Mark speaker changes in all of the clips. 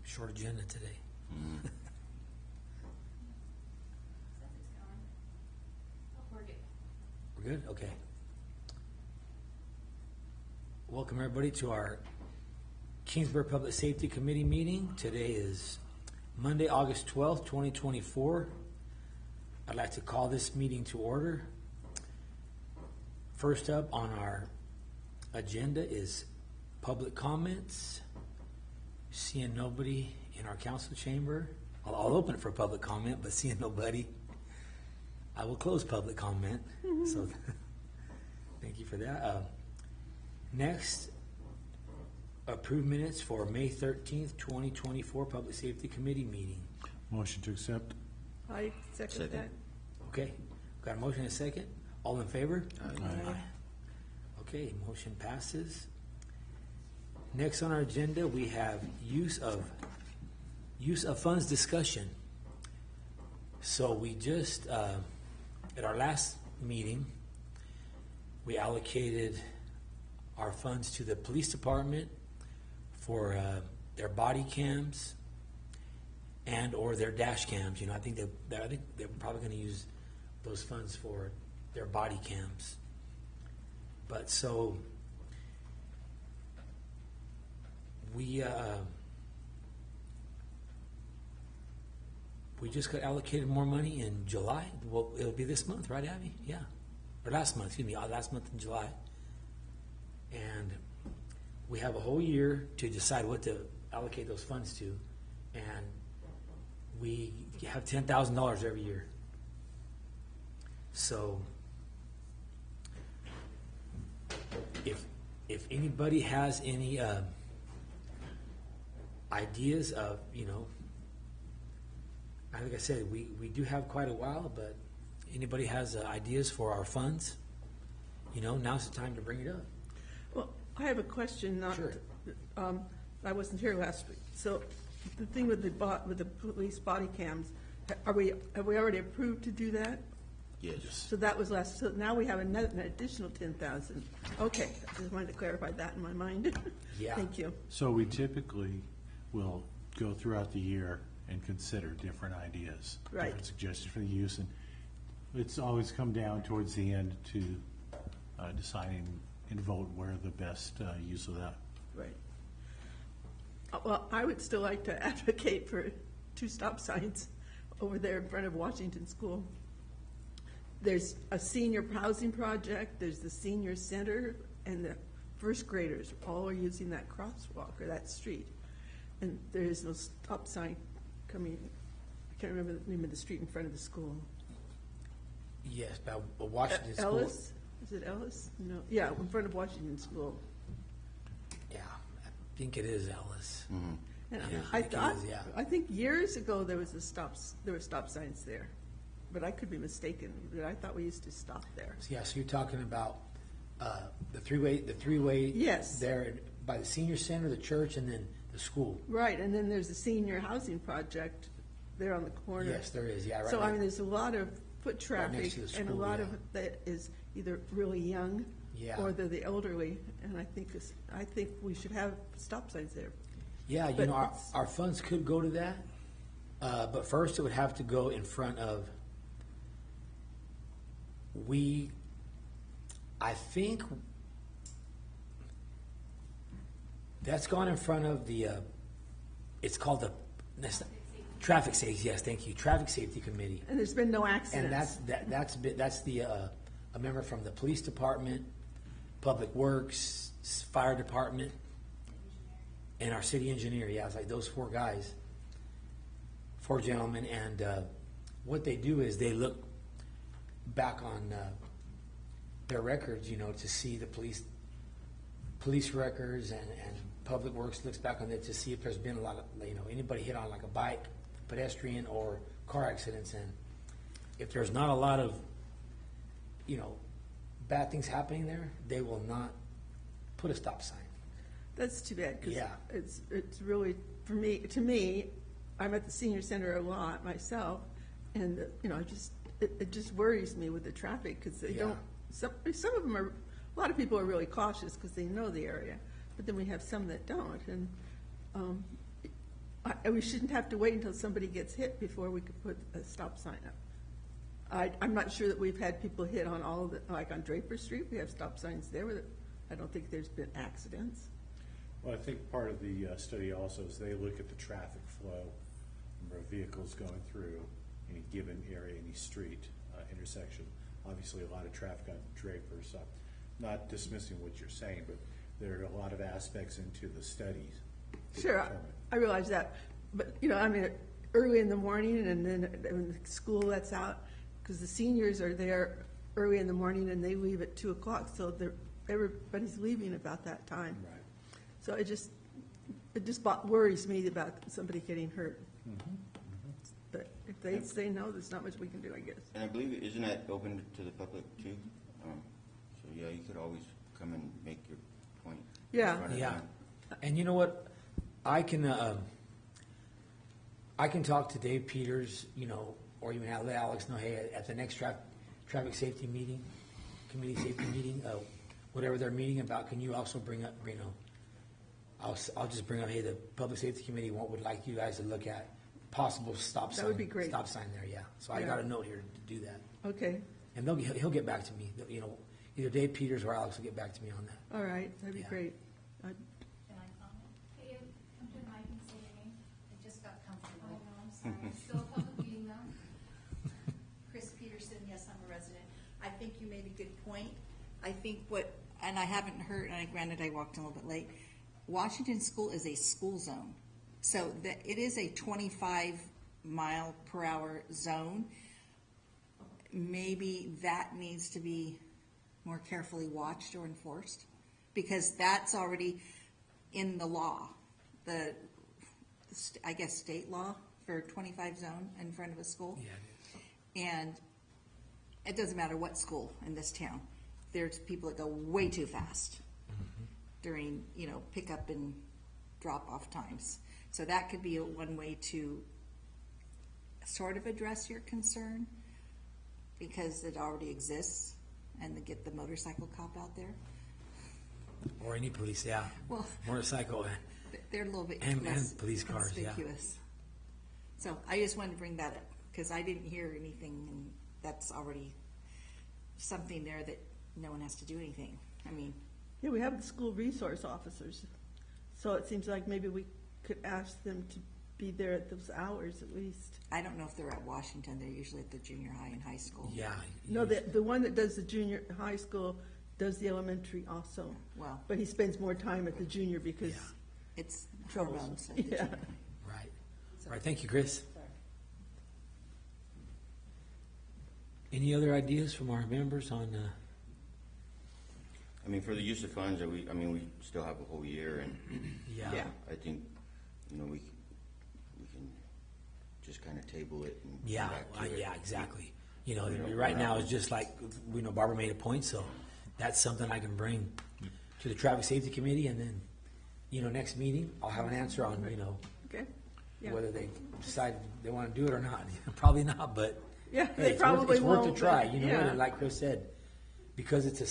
Speaker 1: Short agenda today. We're good? Okay. Welcome everybody to our Kingsburg Public Safety Committee meeting. Today is Monday, August 12th, 2024. I'd like to call this meeting to order. First up on our agenda is public comments. Seeing nobody in our council chamber. I'll open it for public comment, but seeing nobody, I will close public comment. So thank you for that. Next, approve minutes for May 13th, 2024 Public Safety Committee meeting.
Speaker 2: Motion to accept.
Speaker 3: I second that.
Speaker 1: Okay, got a motion and a second. All in favor?
Speaker 2: Aye.
Speaker 1: Okay, motion passes. Next on our agenda, we have use of funds discussion. So we just, at our last meeting, we allocated our funds to the police department for their body cams and or their dash cams. You know, I think they're probably going to use those funds for their body cams. But so we just got allocated more money in July. Well, it'll be this month, right, Abby? Yeah, or last month. Excuse me, last month in July. And we have a whole year to decide what to allocate those funds to, and we have $10,000 every year. So if anybody has any ideas of, you know, like I said, we do have quite a while, but anybody has ideas for our funds, you know, now's the time to bring it up.
Speaker 3: Well, I have a question.
Speaker 1: Sure.
Speaker 3: I wasn't here last week. So the thing with the police body cams, have we already approved to do that?
Speaker 4: Yes.
Speaker 3: So that was last. So now we have an additional 10,000. Okay, I just wanted to clarify that in my mind.
Speaker 1: Yeah.
Speaker 3: Thank you.
Speaker 2: So we typically will go throughout the year and consider different ideas,
Speaker 3: Right.
Speaker 2: different suggestions for the use, and it's always come down towards the end to deciding and vote where the best use of that.
Speaker 3: Right. Well, I would still like to advocate for 2 stop signs over there in front of Washington School. There's a senior housing project, there's the senior center, and the first graders all are using that crosswalk or that street. And there is no stop sign coming, I can't remember the name of the street in front of the school.
Speaker 1: Yes, but Washington School.
Speaker 3: Ellis? Is it Ellis? No, yeah, in front of Washington School.
Speaker 1: Yeah, I think it is Ellis.
Speaker 4: Mm-hmm.
Speaker 3: And
Speaker 1: Yeah,
Speaker 3: I
Speaker 1: I think it
Speaker 3: thought,
Speaker 1: is, yeah.
Speaker 3: I think years ago there were stop signs there, but I could be mistaken. But I thought we used to stop there.
Speaker 1: Yeah, so you're talking about the three-way.
Speaker 3: Yes.
Speaker 1: There by the senior center, the church, and then the school.
Speaker 3: Right, and then there's a senior housing project there on the corner.
Speaker 1: Yes, there is. Yeah, right.
Speaker 3: So I
Speaker 1: right.
Speaker 3: mean, there's a lot of foot
Speaker 1: Right
Speaker 3: traffic,
Speaker 1: next to the
Speaker 3: and a
Speaker 1: school,
Speaker 3: lot
Speaker 1: yeah.
Speaker 3: of it that is either really young,
Speaker 1: Yeah.
Speaker 3: or they're the elderly. And I think we should have stop signs there.
Speaker 1: Yeah, you
Speaker 3: But
Speaker 1: know, our,
Speaker 3: it's-
Speaker 1: our funds could go to that, but first it would have to go in front of, I think that's gone in front of the, it's called the, Traffic Safety, yes, thank you, Traffic Safety Committee.
Speaker 3: And there's been no
Speaker 1: And
Speaker 3: accidents.
Speaker 1: that's the, a member from the police department, public works, fire department, and our city engineer. Yeah, it's like those 4 guys, 4 gentlemen, and what they do is they look back on their records, you know, to see the police records, and public works looks back on it to see if there's been a lot of, you know, anybody hit on like a bike, pedestrian, or car accidents, and if there's not a lot of, you know, bad things happening there, they will not put a stop sign.
Speaker 3: That's too bad, because
Speaker 1: Yeah.
Speaker 3: it's really, to me, I'm at the senior center a lot myself, and, you know, it just worries me with the traffic, because they
Speaker 1: Yeah.
Speaker 3: don't, some of them are, a lot of people are really cautious because they know the area, but then we have some that don't, and we shouldn't have to wait until somebody gets hit before we could put a stop sign up. I'm not sure that we've had people hit on all of the, like on Draper Street, we have stop signs there. I don't think there's been accidents.
Speaker 2: Well, I think part of the study also is they look at the traffic flow, number of vehicles going through any given area, any street, intersection. Obviously, a lot of traffic on Draper, so not dismissing what you're saying, but there are a lot of aspects into the studies. to
Speaker 3: Sure,
Speaker 2: determine.
Speaker 3: I realize that, but, I mean, early in the morning and then when the school lets out, because the seniors are there early in the morning and they leave at 2:00, so everybody's leaving about that time.
Speaker 2: Right.
Speaker 3: So it just worries me about somebody getting hurt. But if they say no, there's not much we can do, I guess.
Speaker 4: And I believe, isn't that open to the public too? So yeah, you could always come and make your point.
Speaker 3: Yeah.
Speaker 4: in front of
Speaker 1: Yeah,
Speaker 4: them.
Speaker 1: and you know what? I can talk to Dave Peters, or even let Alex know, hey, at the next traffic safety meeting, committee safety meeting, whatever they're meeting about, can you also bring up, I'll just bring up, hey, the public safety committee would like you guys to look at possible stop sign.
Speaker 3: That would be great.
Speaker 1: Stop sign there, yeah. So I
Speaker 3: Yeah.
Speaker 1: got a note here to do that,
Speaker 3: Okay,
Speaker 1: and he'll get back to me. Either Dave Peters or Alex will get back to me on that.
Speaker 3: all right, that'd be
Speaker 1: Yeah.
Speaker 3: great.
Speaker 5: Can I comment? Hey, come to the mic and say your name. I just got comfortable. I know, I'm sorry. Still a public meeting though.
Speaker 6: Chris Peterson, yes, I'm a resident. I think you made a good point. I think and I haven't heard, and granted I walked in a little bit late, Washington School is a school zone. So it is a 25-mile-per-hour zone. Maybe that needs to be more carefully watched or enforced, because that's already in the law, I guess state law for 25 zone in front of a school.
Speaker 1: Yeah,
Speaker 6: And it doesn't matter what school in this town, there's people that go way too fast during, pickup and drop-off times. So that could be one way to sort of address your concern, because it already exists, and to get the motorcycle cop out there.
Speaker 1: or any police, yeah.
Speaker 6: Well,
Speaker 1: Motorcycle,
Speaker 6: they're a little bit
Speaker 1: And
Speaker 6: less
Speaker 1: police cars, yeah.
Speaker 6: conspicuous. So I just wanted to bring that up, because I didn't hear anything, and that's already something there that no one has to do anything. I mean,
Speaker 3: Yeah, we have the school resource officers, so it seems like maybe we could ask them to be there at those hours at least.
Speaker 6: I don't know if they're at Washington, they're usually at the junior high and high school.
Speaker 1: yeah.
Speaker 3: No, the one that does the junior high school does the elementary also,
Speaker 6: Well,
Speaker 3: but he spends more time at the junior because,
Speaker 1: Yeah.
Speaker 6: it's
Speaker 3: Troubles.
Speaker 6: hormones at the
Speaker 3: Yeah.
Speaker 6: junior high.
Speaker 1: Right. All right, thank you, Chris. Any other ideas from our members on,
Speaker 4: I mean, for the use of funds, we still have a whole year, and
Speaker 1: yeah.
Speaker 3: Yeah.
Speaker 4: I think, we can just kind of table it and. come
Speaker 1: Yeah,
Speaker 4: back to it.
Speaker 1: yeah, exactly.
Speaker 4: don't-
Speaker 1: Right now it's just like, Barbara made a point, so that's something I can bring to the traffic safety committee, and then, next meeting, I'll have an answer on,
Speaker 3: okay? Yeah.
Speaker 1: whether they decide they want to do it or not. Probably not, but
Speaker 3: Yeah,
Speaker 1: hey,
Speaker 3: they probably
Speaker 1: it's worth
Speaker 3: won't.
Speaker 1: a try.
Speaker 3: but-
Speaker 1: You know
Speaker 3: yeah.
Speaker 1: what? And like Chris said, because it's a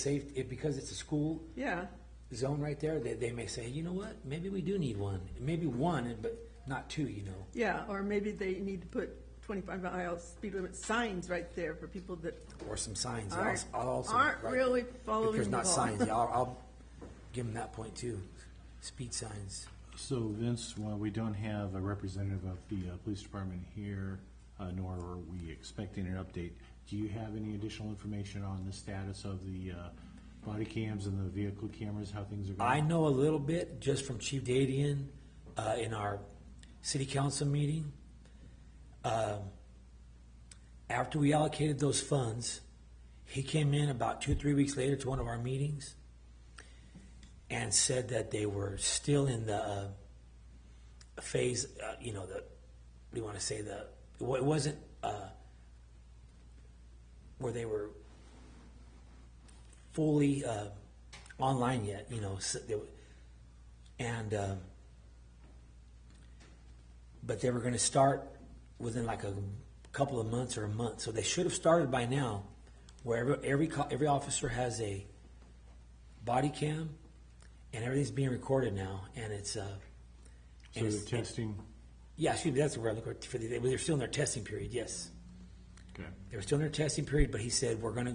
Speaker 1: school
Speaker 3: Yeah,
Speaker 1: zone right there, they may say, you know what? Maybe we do need one. Maybe one, but not two.
Speaker 3: yeah, or maybe they need to put 25 miles speed limit signs right there for people that
Speaker 1: Or some signs.
Speaker 3: aren't,
Speaker 1: I'll also
Speaker 3: aren't
Speaker 1: write-
Speaker 3: really
Speaker 1: If
Speaker 3: following
Speaker 1: there's
Speaker 3: the
Speaker 1: not
Speaker 3: law.
Speaker 1: signs, yeah, I'll give them that point too. Speed signs.
Speaker 2: So Vince, while we don't have a representative of the police department here, nor are we expecting an update, do you have any additional information on the status of the body cams and the vehicle cameras, how things are going?
Speaker 1: I know a little bit just from Chief Dadian in our city council meeting. After we allocated those funds, he came in about 2 or 3 weeks later to one of our meetings and said that they were still in the phase, what do you want to say, it wasn't where they were fully online yet, but they were going to start within like a couple of months or a month. So they should have started by now, where every officer has a body cam, and everything's being recorded now, and it's
Speaker 2: So the testing,
Speaker 1: Yeah, excuse me, that's the word I'm looking for. They're still in their testing period, yes.
Speaker 2: Okay.
Speaker 1: They were still in their testing period, but he said, we're gonna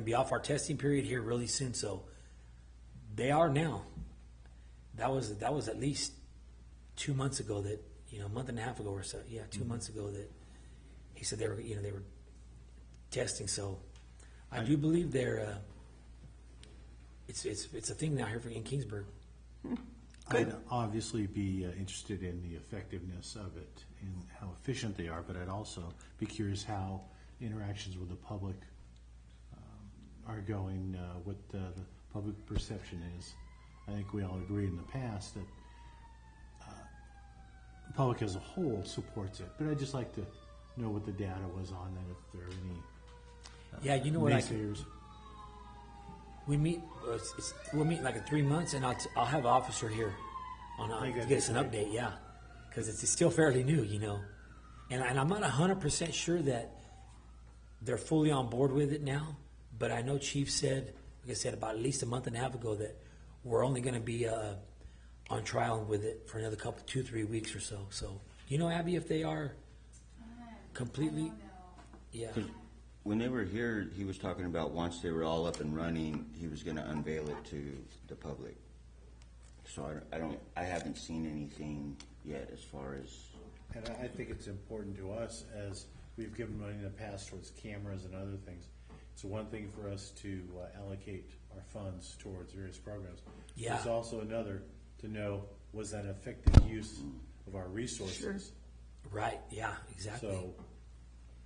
Speaker 1: be off our testing period here really soon, so they are now. That was at least 2 months ago that, a month and a half ago or so, yeah, 2 months ago that he said they were testing, so I do believe they're, it's a thing now here in Kingsburg.
Speaker 2: I'd obviously be interested in the effectiveness of it and how efficient they are, but I'd also be curious how interactions with the public are going, what the public perception is. I think we all agreed in the past that the public as a whole supports it, but I'd just like to know what the data was on that, if there are any
Speaker 1: Yeah, you know what,
Speaker 2: naysayers.
Speaker 1: we'll meet like in 3 months, and I'll have an officer here
Speaker 2: I think
Speaker 1: to
Speaker 2: that'd
Speaker 1: get us
Speaker 2: be
Speaker 1: an update, yeah. Because it's still fairly new, And I'm not 100% sure that they're fully on board with it now, but I know Chief said, like I said, about at least a month and a half ago, that we're only going to be on trial with it for another 2-3 weeks or so. So, Abby, if they are completely,
Speaker 5: I don't know.
Speaker 1: yeah.
Speaker 4: 'Cause when they were here, he was talking about once they were all up and running, he was gonna unveil it to the public. So I haven't seen anything yet as far as,
Speaker 2: And I think it's important to us, as we've given money in the past towards cameras and other things. It's one thing for us to allocate our funds towards various programs.
Speaker 1: Yeah.
Speaker 2: It's also another to know, was that an effective use of our resources?
Speaker 1: Right, yeah, exactly.
Speaker 2: So,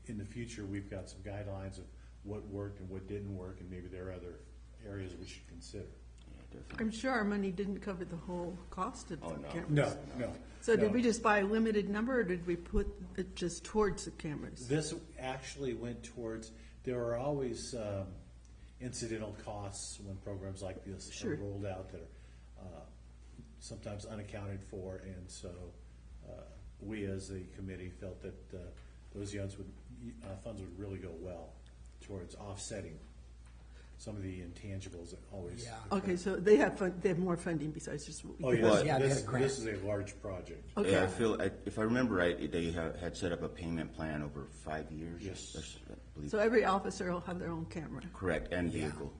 Speaker 2: in the future, we've got some guidelines of what worked and what didn't work, and maybe there are other areas we should consider.
Speaker 4: yeah, definitely.
Speaker 3: I'm sure our money didn't cover the whole cost of the
Speaker 4: Oh, no.
Speaker 3: cameras.
Speaker 2: No.
Speaker 3: So did
Speaker 2: no.
Speaker 3: we just buy a limited number, or did we put it just towards the cameras?
Speaker 2: This actually went towards, there are always incidental costs when programs like this
Speaker 3: Sure.
Speaker 2: are rolled out that are sometimes unaccounted for, and so we as a committee felt that those funds would really go well towards offsetting some of the intangibles that always.
Speaker 1: Yeah.
Speaker 3: Okay, so they have more funding besides just what we
Speaker 2: Oh,
Speaker 3: get.
Speaker 2: yes,
Speaker 1: Yeah, they
Speaker 2: this,
Speaker 1: had a grant.
Speaker 2: this is a large project.
Speaker 3: Okay.
Speaker 4: Yeah, if I remember right, they had set up a payment plan over 5 years.
Speaker 2: Yes.
Speaker 4: I believe.
Speaker 3: So every officer will have their own camera.
Speaker 4: Correct, and
Speaker 1: Yeah.
Speaker 4: vehicle,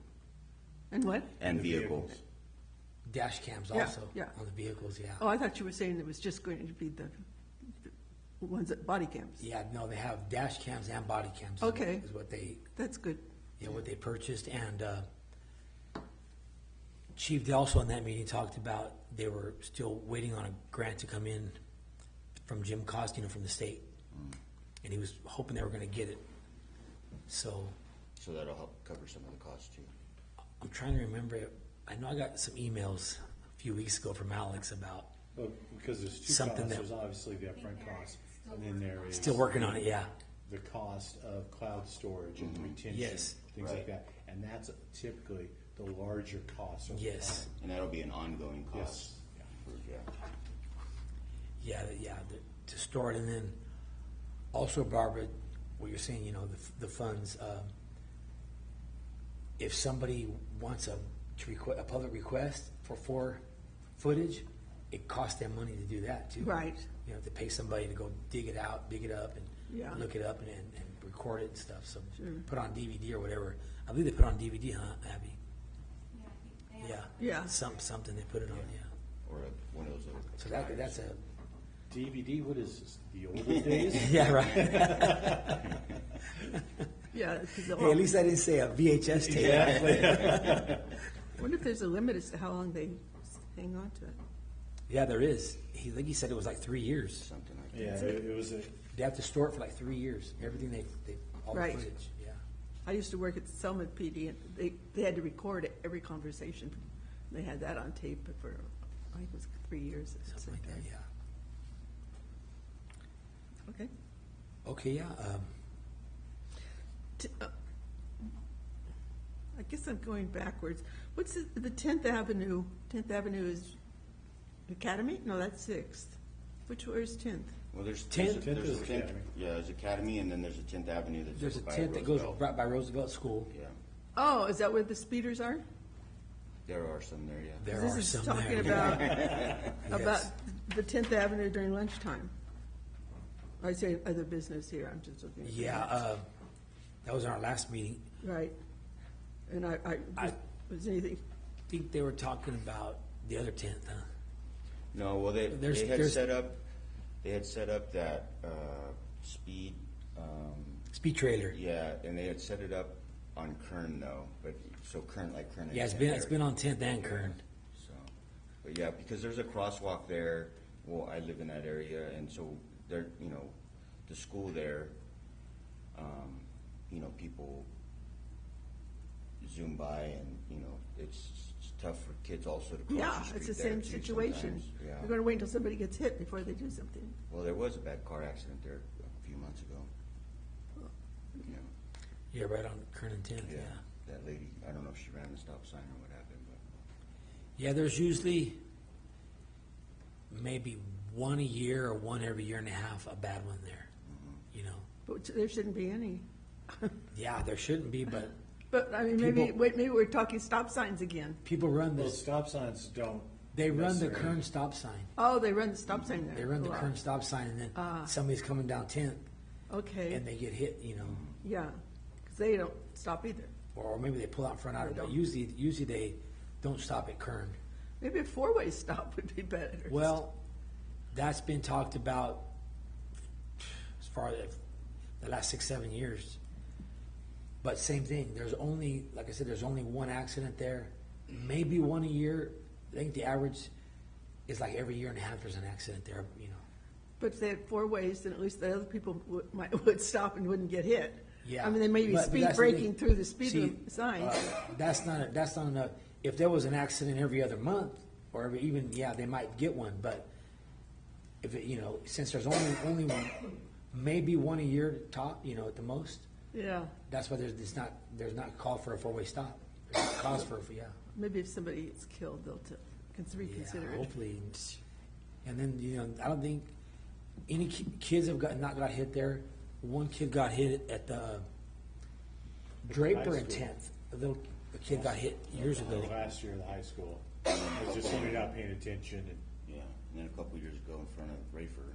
Speaker 3: And what?
Speaker 4: and
Speaker 2: The
Speaker 4: vehicle.
Speaker 2: vehicles.
Speaker 1: Dash cams
Speaker 3: Yeah,
Speaker 1: also
Speaker 3: yeah.
Speaker 1: on the vehicles, yeah.
Speaker 3: Oh, I thought you were saying it was just going to be the ones that body cams.
Speaker 1: Yeah, no, they have dash cams and body cams.
Speaker 3: Okay.
Speaker 1: Is what they,
Speaker 3: That's good.
Speaker 1: what they purchased, and Chief also in that meeting talked about they were still waiting on a grant to come in from Jim Cost, from the state, and he was hoping they were going to get it. So
Speaker 4: So that'll help cover some of the costs too.
Speaker 1: I'm trying to remember. I know I got some emails a few weeks ago from Alex about
Speaker 2: Well, because there's two
Speaker 1: Something
Speaker 2: costs,
Speaker 1: that-
Speaker 2: there's obviously the upfront cost, and then there is.
Speaker 1: still working on it. Yeah,
Speaker 2: The cost of cloud storage and retention,
Speaker 1: Yes.
Speaker 2: things like
Speaker 4: Right.
Speaker 2: that, and that's typically the larger cost over
Speaker 1: Yes.
Speaker 2: time.
Speaker 4: And that'll be an ongoing cost.
Speaker 2: Yes.
Speaker 4: Yeah.
Speaker 1: to store it, and then also, Barbara, what you're saying, the funds. If somebody wants a public request for footage, it costs them money to do that too.
Speaker 3: Right.
Speaker 1: To pay somebody to go dig it up, and
Speaker 3: Yeah.
Speaker 1: look it up and record it and stuff. So
Speaker 3: Sure.
Speaker 1: put on DVD or whatever. I believe they put on DVD, huh, Abby?
Speaker 5: Yeah, I think they have.
Speaker 1: Yeah.
Speaker 3: Yeah.
Speaker 1: Something they put it on. Yeah.
Speaker 4: Or one of those other.
Speaker 1: So that's a
Speaker 2: DVD, what is this, the olden days?
Speaker 1: yeah, right.
Speaker 3: Yeah. 'cause
Speaker 1: Hey, at least I didn't say a VHS tape.
Speaker 2: Exactly.
Speaker 3: I wonder if there's a limit as to how long they hang on to it.
Speaker 1: Yeah, there is. He said it was like 3 years.
Speaker 4: Something like that.
Speaker 2: Yeah, it was a,
Speaker 1: They have to store it for like 3 years. Everything all
Speaker 3: Right.
Speaker 1: the footage. Yeah.
Speaker 3: I used to work at Selma PD, and they had to record every conversation. They had that on tape for, I think it was 3 years. at the
Speaker 1: Something like
Speaker 3: same
Speaker 1: that.
Speaker 3: time.
Speaker 1: Yeah.
Speaker 3: Okay.
Speaker 1: Okay. Yeah.
Speaker 3: I guess I'm going backwards. What's the 10th Avenue? 10th Avenue is Academy? No, that's 6th. Where's 10th?
Speaker 4: Well, there's
Speaker 1: 10th
Speaker 4: there's
Speaker 2: is
Speaker 4: a 10th,
Speaker 2: Academy.
Speaker 4: yeah, there's Academy, and then there's a 10th Avenue that's
Speaker 1: There's a
Speaker 4: over by
Speaker 1: tent that goes
Speaker 4: Roosevelt.
Speaker 1: right by Roosevelt School.
Speaker 4: Yeah.
Speaker 3: Oh, is that where the speeders are?
Speaker 4: There are some there, yeah.
Speaker 1: There
Speaker 3: This
Speaker 1: are
Speaker 3: is
Speaker 1: some
Speaker 3: talking
Speaker 1: there.
Speaker 3: about the 10th Avenue during lunchtime. I say other business here, I'm just looking at. the
Speaker 1: Yeah,
Speaker 3: minutes.
Speaker 1: that was our last meeting.
Speaker 3: Right. And
Speaker 1: I-
Speaker 3: was anything,
Speaker 1: I think they were talking about the other 10th, huh?
Speaker 4: No, well,
Speaker 1: There's-
Speaker 4: they had
Speaker 1: there's-
Speaker 4: set up that, speed,
Speaker 1: Speed trailer.
Speaker 4: yeah, and they had set it up on Kern though, but, so Kern, like Kern. and
Speaker 1: Yeah, it's
Speaker 4: 10th
Speaker 1: been
Speaker 4: there.
Speaker 1: on 10th and Kern.
Speaker 4: So, but yeah, because there's a crosswalk there, well, I live in that area, and so there, you know, the school there, you know, people zoom by and, you know, it's tough for kids also to cross
Speaker 3: yeah,
Speaker 4: the street
Speaker 3: it's the
Speaker 4: there
Speaker 3: same
Speaker 4: too
Speaker 3: situation.
Speaker 4: sometimes. Yeah.
Speaker 3: They're gonna wait until somebody gets hit before they do something.
Speaker 4: Well, there was a bad car accident there a few months ago. Yeah,
Speaker 1: Yeah, right on Kern and 10th, yeah.
Speaker 4: that lady, I don't know if she ran the stop sign or what happened, but.
Speaker 1: Yeah, there's usually maybe one a year or one every year and a half, a bad one there, you know?
Speaker 3: But there shouldn't be any.
Speaker 1: Yeah, there shouldn't be, but
Speaker 3: But, I mean,
Speaker 1: People-
Speaker 3: maybe we're talking stop signs again.
Speaker 1: people run
Speaker 2: Well,
Speaker 1: this,
Speaker 2: stop signs don't.
Speaker 1: they run the
Speaker 2: necessarily-
Speaker 1: Kern stop sign.
Speaker 3: Oh, they run the stop sign there.
Speaker 1: They run the
Speaker 3: Wow.
Speaker 1: Kern stop sign and then
Speaker 3: Ah.
Speaker 1: somebody's coming down 10th
Speaker 3: Okay,
Speaker 1: and they get hit, you know?
Speaker 3: yeah, because they don't stop either.
Speaker 1: Or maybe they pull out in front of it,
Speaker 3: They
Speaker 1: but
Speaker 3: don't.
Speaker 1: usually they don't stop at Kern.
Speaker 3: Maybe a four-way stop would be better.
Speaker 1: Well, that's been talked about as far as the last 6, 7 years. But same thing, there's only, like I said, there's only one accident there, maybe one a year. I think the average is like every year and a half there's an accident there, you know.
Speaker 3: But if they had four ways, then at least the other people would stop and wouldn't get hit.
Speaker 1: Yeah.
Speaker 3: I mean, they may be
Speaker 1: But
Speaker 3: speed
Speaker 1: that's the thing.
Speaker 3: breaking through the speed
Speaker 1: See,
Speaker 3: limit signs.
Speaker 1: That's not enough. If there was an accident every other month, or every, even, yeah, they might get one, but if it, you know, since there's only one, maybe one a year top, you know, at the most,
Speaker 3: Yeah,
Speaker 1: that's why there's not call for a four-way stop. There's cause for, yeah.
Speaker 3: maybe if somebody gets killed, they'll reconsider
Speaker 1: Yeah,
Speaker 3: it.
Speaker 1: hopefully. And then, you know, I don't think any kids have not got hit there. One kid got hit at the Draper and
Speaker 2: school.
Speaker 1: 10th. A kid got hit years ago.
Speaker 2: Last year in the high school, it was just somebody not paying attention and
Speaker 4: Yeah, and then a couple years ago in front of Rayford.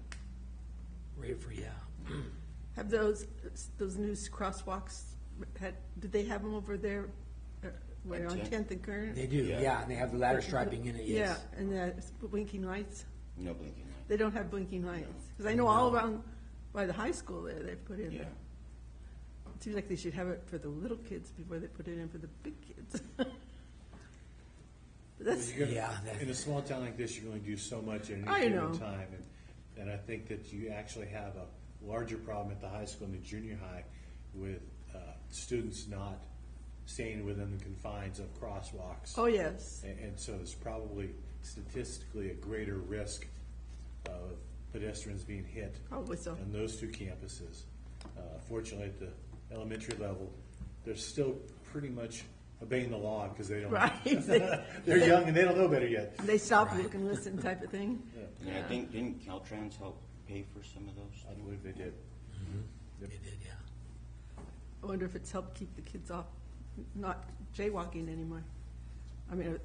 Speaker 1: Rafer, yeah.
Speaker 3: Have those new crosswalks, did they have them over there, where
Speaker 4: At
Speaker 3: on
Speaker 4: 10th?
Speaker 3: 10th and Kern?
Speaker 1: They do,
Speaker 4: Yeah.
Speaker 1: yeah, and they have the ladder striping in it, yes.
Speaker 3: Yeah, and the blinking lights?
Speaker 4: No blinking light.
Speaker 3: They don't have blinking lights, because I know all around by the high school there, they've put in.
Speaker 4: Yeah.
Speaker 3: It seems like they should have it for the little kids before they put it in for the big kids. But that's,
Speaker 2: you're gonna-
Speaker 1: Yeah, that-
Speaker 2: in a small town like this, you can only do so much at
Speaker 3: I
Speaker 2: any
Speaker 3: know.
Speaker 2: given time. And I think that you actually have a larger problem at the high school and the junior high with students not staying within the confines of crosswalks.
Speaker 3: oh, yes,
Speaker 2: And so there's probably statistically a greater risk of pedestrians being hit
Speaker 3: probably so.
Speaker 2: on those two campuses. Fortunately, at the elementary level, they're still pretty much obeying the law because they don't.
Speaker 3: Right.
Speaker 2: They're young and they don't know better yet.
Speaker 3: They stop, look and listen type of thing.
Speaker 4: Yeah, I think, didn't Caltrans help pay for some of those?
Speaker 2: I believe they did.
Speaker 1: They did, yeah.
Speaker 3: I wonder if it's helped keep the kids off, not jaywalking anymore. I mean,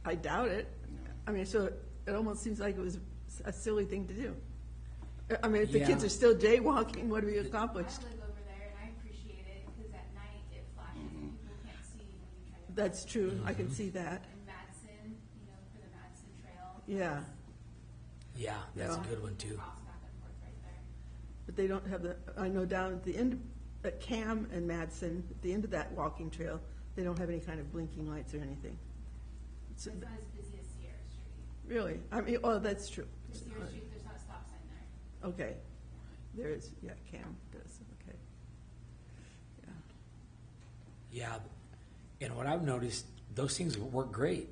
Speaker 3: I doubt it. I mean, so it almost seems like it was a silly thing to do. I mean, if the kids
Speaker 1: Yeah.
Speaker 3: are still jaywalking, what have you accomplished?
Speaker 5: I live over there and I appreciate it because at night it flashes and people can't see when you try to.
Speaker 3: That's true, I can see that,
Speaker 5: And Madison, you know, for the Madison Trail.
Speaker 3: yeah.
Speaker 1: Yeah, that's a
Speaker 3: Yeah.
Speaker 1: good one too.
Speaker 5: Cross back and forth right there.
Speaker 3: But they don't have the, I know down at the end, at Cam and Madison, at the end of that walking trail, they don't have any kind of blinking lights or anything.
Speaker 5: It's not as busy as Sierra Street.
Speaker 3: Really, I mean, oh, that's true.
Speaker 5: Sierra Street, there's not a stop sign there.
Speaker 3: Okay, there is, yeah, Cam does, okay. Yeah.
Speaker 1: Yeah, and what I've noticed, those things work great.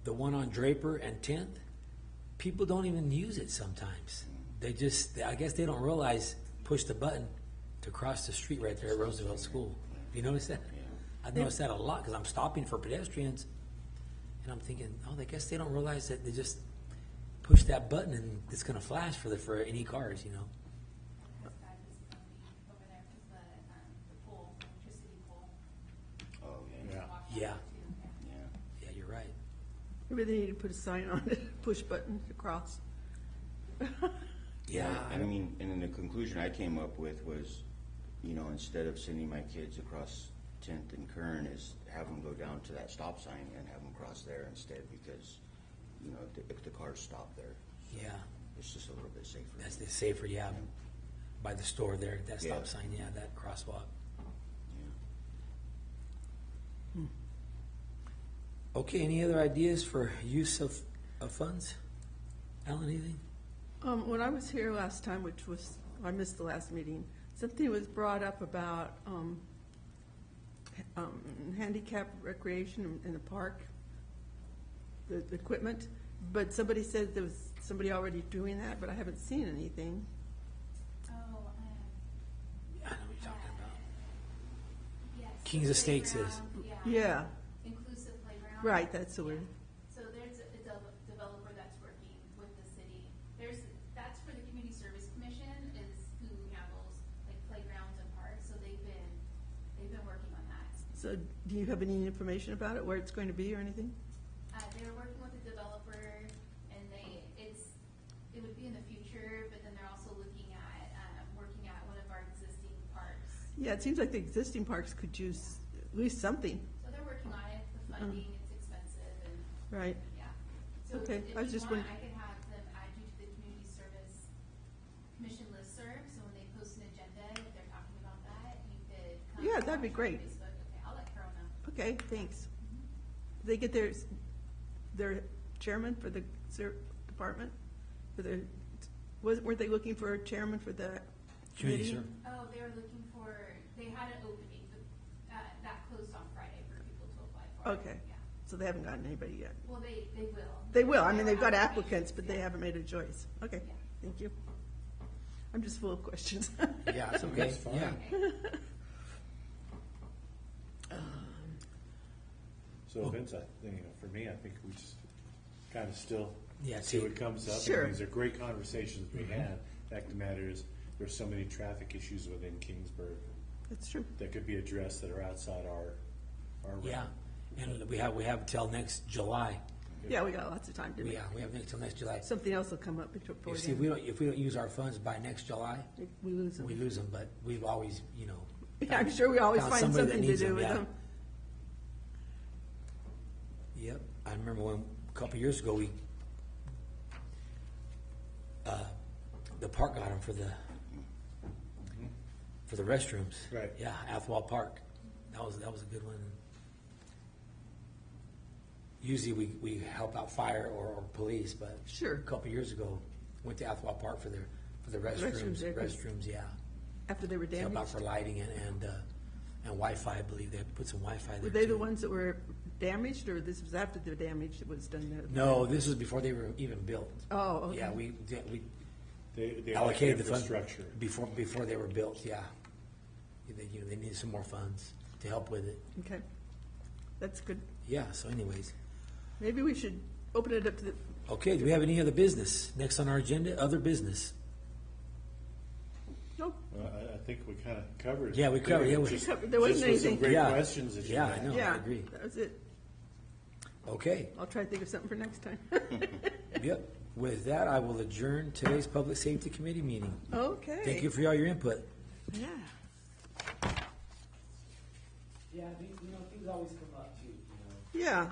Speaker 1: The one on Draper and 10th, people don't even use it sometimes. They just, I guess they don't realize, push the button to cross the street right there at Roosevelt School. You notice that? I've noticed that a lot because I'm stopping for pedestrians and I'm thinking, oh, I guess they don't realize that they just push that button and it's going to flash for any cars, you know?
Speaker 5: This guy was gonna be over there because the pool, electricity pole.
Speaker 4: Oh, yeah.
Speaker 2: Yeah.
Speaker 5: Walk
Speaker 1: Yeah.
Speaker 5: over to,
Speaker 3: Maybe they need to put a sign on it, push button across.
Speaker 1: Yeah,
Speaker 4: I mean, and then the conclusion I came up with was, you know, instead of sending my kids across 10th and Kern, is have them go down to that stop sign and have them cross there instead, because, you know, if the cars stop there,
Speaker 1: yeah,
Speaker 4: it's just a little bit safer.
Speaker 1: that's the safer, yeah, by the store there, that stop
Speaker 4: Yeah.
Speaker 1: sign, yeah, that crosswalk.
Speaker 4: Yeah.
Speaker 1: Okay, any other ideas for use of funds? Alan, anything?
Speaker 3: When I was here last time, which was, I missed the last meeting, something was brought up about, handicap recreation in the park, the equipment, but somebody said there was somebody already doing that, but I haven't seen anything.
Speaker 5: Oh,
Speaker 1: I know what you're talking about.
Speaker 5: yes.
Speaker 1: Kings Estates is.
Speaker 5: Playground,
Speaker 3: Yeah,
Speaker 5: Inclusive playground.
Speaker 3: right, that's the word.
Speaker 5: So there's a developer that's working with the city. That's for the Community Service Commission is who handles like playgrounds and parks, so they've been working on that.
Speaker 3: So do you have any information about it, where it's going to be or anything?
Speaker 5: They're working with a developer and it would be in the future, but then they're also looking at, working at one of our existing parks.
Speaker 3: Yeah, it seems like the existing parks could use at least something,
Speaker 5: So they're working on it, the funding, it's expensive and,
Speaker 3: right?
Speaker 5: yeah. So
Speaker 3: Okay,
Speaker 5: if
Speaker 3: I was
Speaker 5: you
Speaker 3: just
Speaker 5: want,
Speaker 3: wondering-
Speaker 5: I could have them add you to the Community Service Commission listserv, so when they post an agenda, if they're talking about that, you could come.
Speaker 3: Yeah, that'd be
Speaker 5: watch on
Speaker 3: great.
Speaker 5: Facebook. Okay, I'll let Carol know.
Speaker 3: Okay, thanks. They get their chairman for the department, for the, weren't they looking for a chairman for the
Speaker 1: Community
Speaker 3: committee?
Speaker 1: service.
Speaker 5: Oh, they were looking for, they had an opening, but, that closed on Friday for people to apply for.
Speaker 3: Okay,
Speaker 5: Yeah.
Speaker 3: so they haven't gotten anybody yet.
Speaker 5: Well, they will.
Speaker 3: They will, I mean,
Speaker 5: There
Speaker 3: they've
Speaker 5: were
Speaker 3: got
Speaker 5: applications,
Speaker 3: applicants, but they
Speaker 5: yeah.
Speaker 3: haven't made a choice. Okay,
Speaker 5: Yeah.
Speaker 3: thank you. I'm just full of questions.
Speaker 1: Yeah, it's okay,
Speaker 2: That's fine.
Speaker 1: yeah.
Speaker 5: Okay.
Speaker 2: So Vince, for me, I think we just kind of still
Speaker 1: Yeah,
Speaker 2: see what comes up.
Speaker 3: Sure.
Speaker 2: And these are great conversations we had. Fact of the matter is, there's so many traffic issues within Kingsburg
Speaker 3: That's true.
Speaker 2: that could be addressed that are outside our realm.
Speaker 1: Yeah, and we have till next July.
Speaker 3: Yeah, we got lots of time, didn't we?
Speaker 1: Yeah, we have till next July.
Speaker 3: Something else will come up before
Speaker 1: You see, if we don't use our funds by next July,
Speaker 3: then. We lose them.
Speaker 1: we lose them, but we've always, you know.
Speaker 3: Yeah, I'm sure we always
Speaker 1: found
Speaker 3: find
Speaker 1: somebody that
Speaker 3: something to
Speaker 1: needs
Speaker 3: do with
Speaker 1: yeah.
Speaker 3: them.
Speaker 1: Yep, I remember when, a couple of years ago, the park got them for the restrooms.
Speaker 2: Right.
Speaker 1: Yeah, Athwal Park, that was a good one. Usually we help out fire or police, but
Speaker 3: Sure.
Speaker 1: a couple of years ago, went to Athwal Park for the
Speaker 3: restrooms there, 'cause
Speaker 1: restrooms, yeah.
Speaker 3: After they were
Speaker 1: To help out
Speaker 3: damaged.
Speaker 1: for lighting and Wi-Fi, I believe they put some Wi-Fi there.
Speaker 3: Were they the
Speaker 1: too.
Speaker 3: ones that were damaged, or this was after the damage that was done there?
Speaker 1: No, this was before they were even built.
Speaker 3: Oh, okay.
Speaker 1: Yeah, we
Speaker 2: They
Speaker 1: allocated the fund
Speaker 2: infrastructure.
Speaker 1: before they were built, yeah. They needed some more funds to help with it.
Speaker 3: Okay, that's good.
Speaker 1: Yeah, so anyways.
Speaker 3: Maybe we should open it up to the,
Speaker 1: Okay, do we have any other business? Next on our agenda, other business.
Speaker 3: no,
Speaker 2: I think we kind of covered.
Speaker 1: Yeah, we covered, yeah, we-
Speaker 2: Just-
Speaker 3: There wasn't
Speaker 2: just with some
Speaker 3: anything.
Speaker 2: great
Speaker 1: Yeah.
Speaker 2: questions that you
Speaker 1: Yeah,
Speaker 2: had.
Speaker 1: I know.
Speaker 3: yeah,
Speaker 1: agree.
Speaker 3: that was it.
Speaker 1: Okay,
Speaker 3: I'll try to think of something for next time.
Speaker 1: yep. With that, I will adjourn today's Public Safety Committee meeting.
Speaker 3: Okay.
Speaker 1: Thank you for all your input.
Speaker 3: Yeah.
Speaker 1: Yeah, things always come up too,
Speaker 3: Yeah,